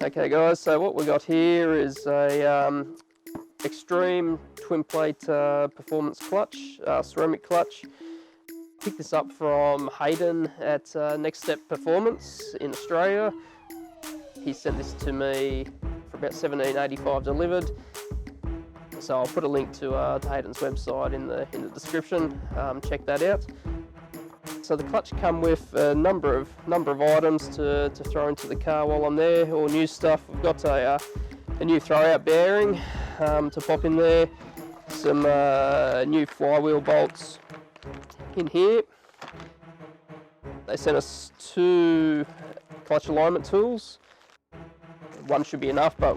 Okay guys, so what we got here is a Xtreme twin plate performance clutch, ceramic clutch. Picked this up from Hayden at Next Step Performance in Australia. He sent this to me for about $17.85 delivered. So I'll put a link to Hayden's website in the description. Check that out. So the clutch come with a number of items to throw into the car while I'm there. All new stuff. We've got a new throw-out bearing to pop in there. Some new flywheel bolts in here. They sent us 2 clutch alignment tools. One should be enough, but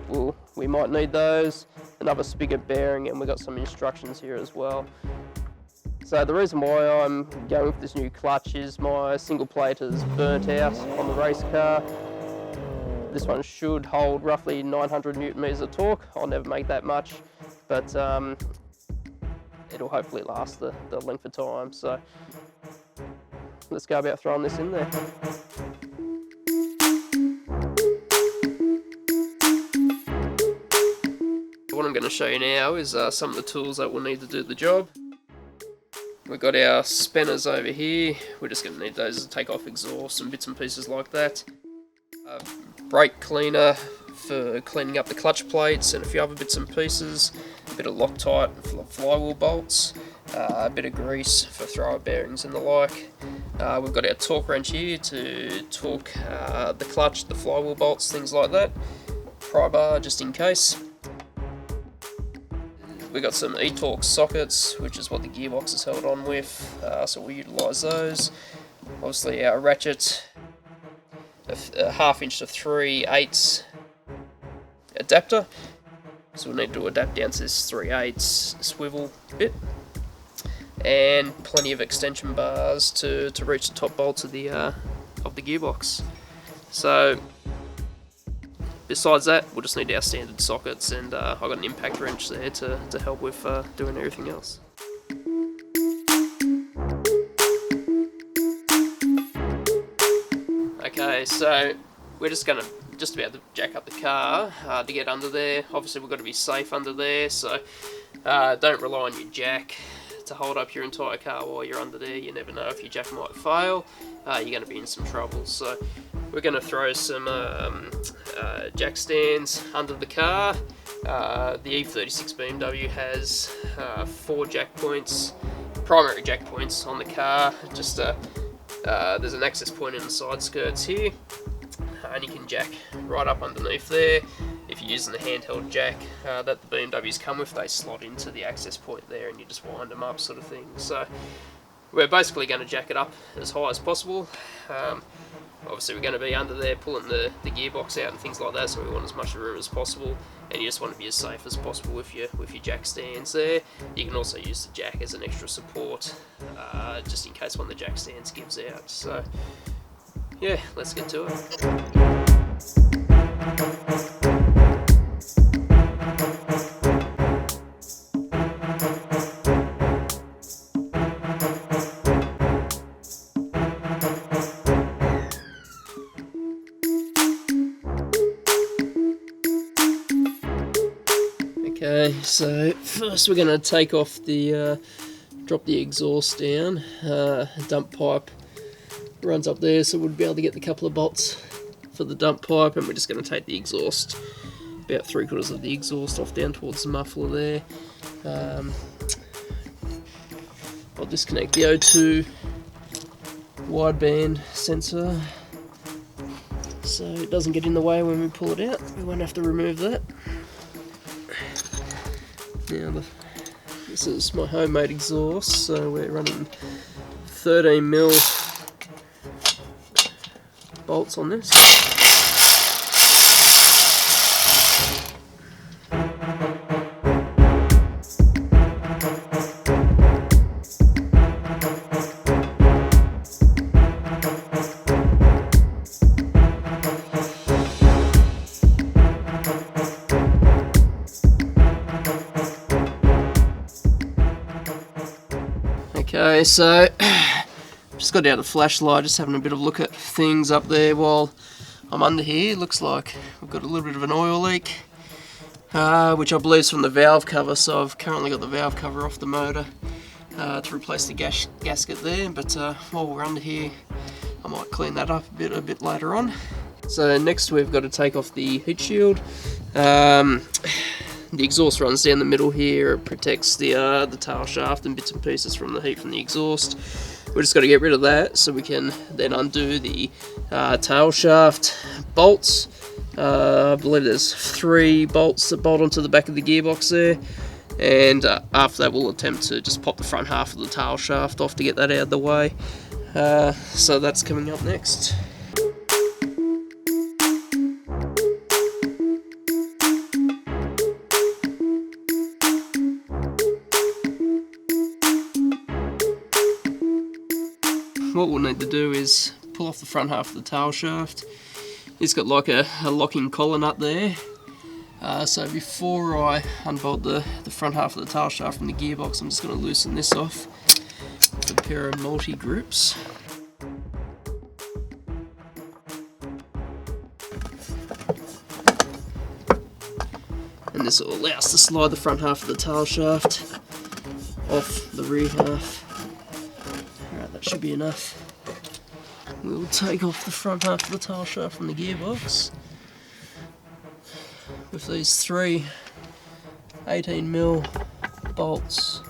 we might need those. Another spigot bearing, and we've got some instructions here as well. So the reason why I'm going with this new clutch is my single plate is burnt out on the race car. This one should hold roughly 900 Newton meters of torque. I'll never make that much, but it'll hopefully last the length of time. So let's go about throwing this in there. What I'm going to show you now is some of the tools that we'll need to do the job. We've got our spanners over here. We're just going to need those to take off exhaust and bits and pieces like that. Brake cleaner for cleaning up the clutch plates and a few other bits and pieces. A bit of Loctite for flywheel bolts. A bit of grease for thrower bearings and the like. We've got our torque wrench here to torque the clutch, the flywheel bolts, things like that. Pry bar just in case. We've got some E-torque sockets, which is what the gearbox is held on with, so we'll utilise those. Obviously our ratchet, a 1/2 inch to 3/8 adapter, so we'll need to adapt down to this 3/8 swivel bit, and plenty of extension bars to reach the top bolts of the gearbox. So besides that, we'll just need our standard sockets, and I've got an impact wrench there to help with doing everything else. Okay, so we're just about to jack up the car to get under there. Obviously we've got to be safe under there, so don't rely on your jack to hold up your entire car while you're under there. You never know if your jack might fail. You're going to be in some trouble. So we're going to throw some jack stands under the car. The E36 BMW has 4 jack points, primary jack points on the car. Just there's an access point in the side skirts here, and you can jack right up underneath there. If you're using the handheld jack that the BMWs come with, they slot into the access point there, and you just wind them up, sort of thing. So we're basically going to jack it up as high as possible. Obviously we're going to be under there pulling the gearbox out and things like that, so we want as much room as possible, and you just want to be as safe as possible with your jack stands there. You can also use the jack as an extra support, just in case one of the jack stands gives out. So yeah, let's get to it. Okay, so first we're going to take off the, drop the exhaust down. Dump pipe runs up there, so we'll be able to get the couple of bolts for the dump pipe, and we're just going to take the exhaust, about 3/4 of the exhaust off down towards the muffler there. I'll disconnect the O2 wideband sensor so it doesn't get in the way when we pull it out. We won't have to remove that. Now this is my homemade exhaust, so we're running 13mm bolts on this. Okay, so just got out the flashlight, just having a bit of a look at things up there while I'm under here. Looks like we've got a little bit of an oil leak, which I believe is from the valve cover, so I've currently got the valve cover off the motor to replace the gasket there, but while we're under here I might clean that up a bit later on. So next we've got to take off the heat shield. The exhaust runs down the middle here. It protects the tail shaft and bits and pieces from the heat from the exhaust. We've just got to get rid of that so we can then undo the tail shaft bolts. I believe there's 3 bolts that bolt onto the back of the gearbox there, and after that we'll attempt to just pop the front half of the tail shaft off to get that out of the way. So that's coming up next. What we'll need to do is pull off the front half of the tail shaft. It's got like a locking collar nut there. So before I unbolt the front half of the tail shaft from the gearbox, I'm just going to loosen this off with a pair of multi-grips. And this will allow us to slide the front half of the tail shaft off the rear half. Alright, that should be enough. We'll take off the front half of the tail shaft from the gearbox with these 3 18mm bolts.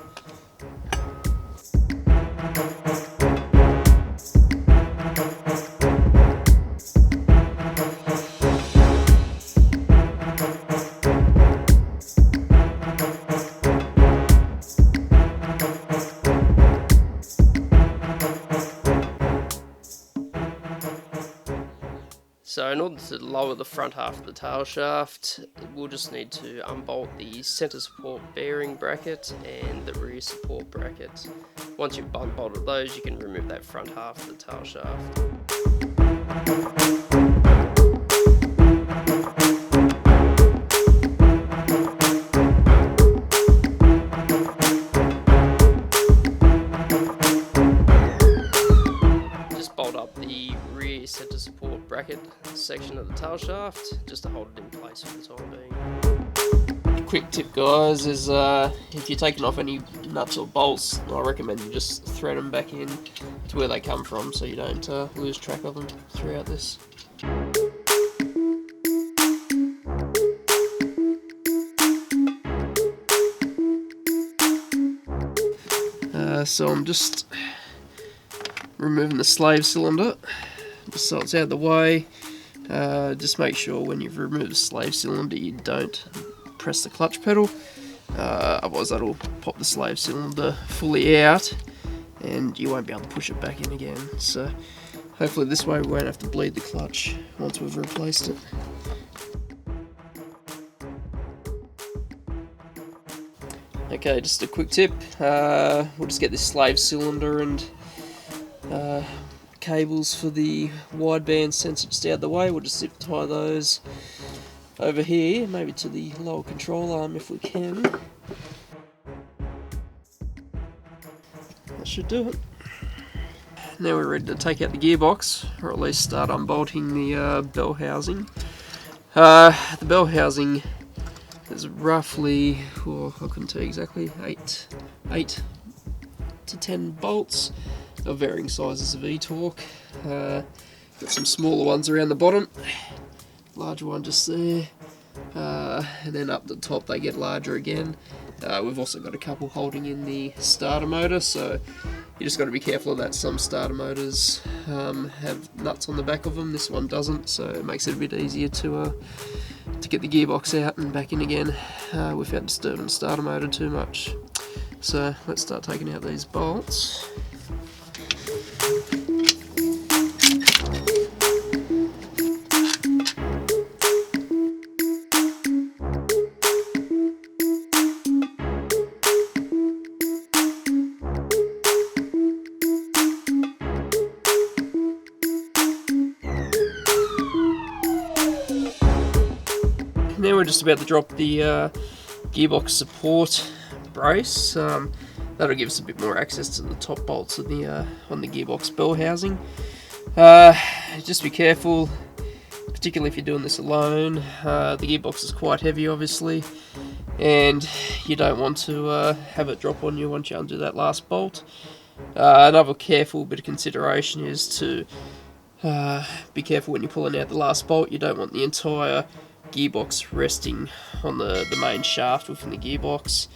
So in order to lower the front half of the tail shaft, we'll just need to unbolt the centre support bearing bracket and the rear support bracket. Once you've unbolted those, you can remove that front half of the tail shaft. Centre support bracket section of the tail shaft just to hold it in place for the time being. Quick tip, guys, is if you're taking off any nuts or bolts, I recommend you just thread them back in to where they come from so you don't lose track of them throughout this. So I'm just removing the slave cylinder just so it's out of the way. Just make sure when you've removed the slave cylinder you don't press the clutch pedal, otherwise that'll pop the slave cylinder fully out and you won't be able to push it back in again. So hopefully this way we won't have to bleed the clutch once we've replaced it. Okay, just a quick tip, we'll just get this slave cylinder and cables for the wideband sensor just out of the way. We'll just zip tie those over here, maybe to the lower control arm if we can. That should do it. Now we're ready to take out the gearbox, or at least start unbolting the bell housing. The bell housing is roughly, I couldn't tell you exactly, 8 to 10 bolts of varying sizes of E-torque. Got some smaller ones around the bottom, larger one just there, and then up the top they get larger again. We've also got a couple holding in the starter motor, so you just got to be careful of that. Some starter motors have nuts on the back of them, this one doesn't, so it makes it a bit easier to get the gearbox out and back in again without disturbing the starter motor too much. So let's start taking out these bolts. Now we're just about to drop the gearbox support brace. That'll give us a bit more access to the top bolts of the on the gearbox bell housing. Just be careful, particularly if you're doing this alone. The gearbox is quite heavy, obviously, and you don't want to have it drop on you once you undo that last bolt. Another careful bit of consideration is to be careful when you're pulling out the last bolt. You don't want the entire gearbox resting on the main shaft within the gearbox.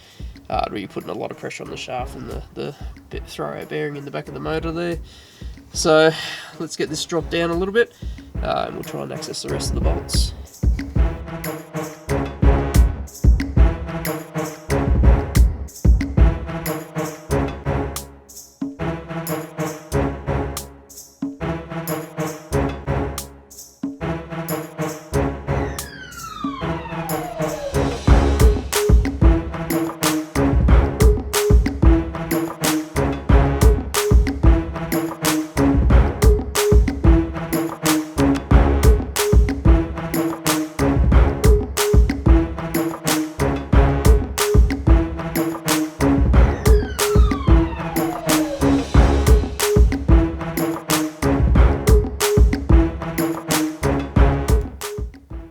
Or you're putting a lot of pressure on the shaft and the throw-out bearing in the back of the motor there. So let's get this dropped down a little bit, and we'll try and access the rest of the bolts.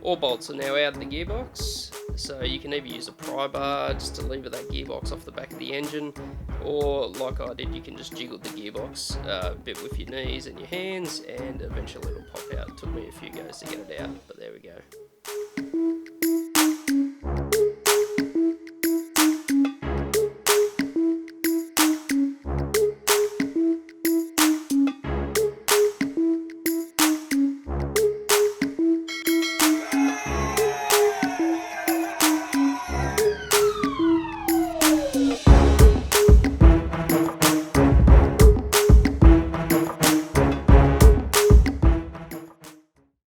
All bolts are now out of the gearbox, so you can either use a pry bar just to lever that gearbox off the back of the engine, or like I did, you can just jiggle the gearbox a bit with your knees and your hands, and eventually it'll pop out. It took me a few goes to get it out, but there we go.